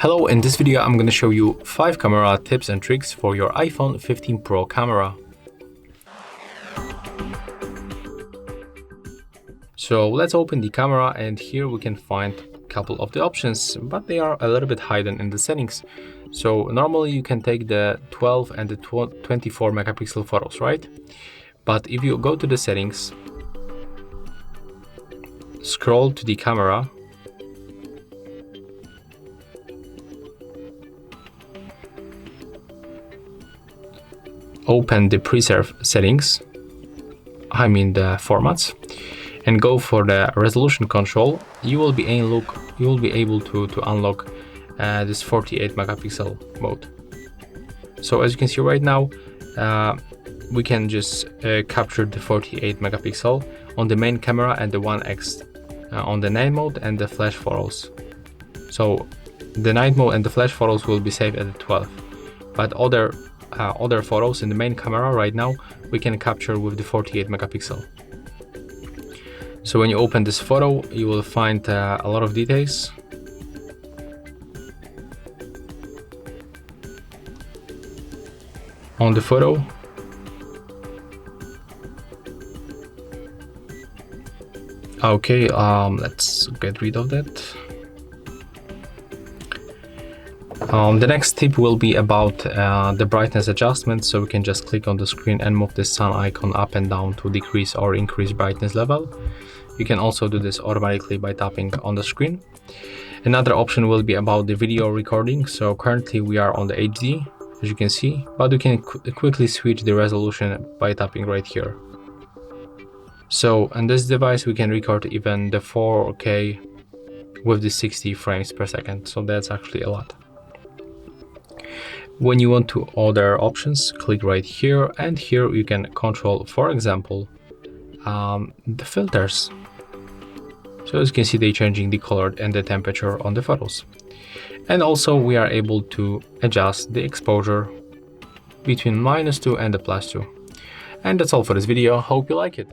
Hello, in this video I'm going to show you 5 camera tips and tricks for your iPhone 15 Pro camera. So let's open the camera, and here we can find a couple of the options, but they are a little bit hidden in the settings. So normally you can take the 12 and the 24 megapixel photos, right? But if you go to the settings, scroll to the camera, open the preserve settings, the formats, and go for the resolution control, you will be able to unlock this 48 megapixel mode. So as you can see right now, we can just capture the 48 megapixel on the main camera and the 1x on the night mode and the flash photos. So the night mode and the flash photos will be saved at the 12, but other photos in the main camera right now we can capture with the 48 megapixel. So when you open this photo, you will find a lot of details. On the photo, okay, let's get rid of that. The next tip will be about the brightness adjustment, so we can just click on the screen and move the sun icon up and down to decrease or increase brightness level. You can also do this automatically by tapping on the screen. Another option will be about the video recording. So currently we are on the HD, as you can see, but we can quickly switch the resolution by tapping right here. So on this device we can record even the 4K with the 60 frames per second, so that's actually a lot. When you want to other options, click right here, and here you can control, for example, the filters. So as you can see, they're changing the color and the temperature on the photos. And also we are able to adjust the exposure between -2 and the +2. And that's all for this video. Hope you like it.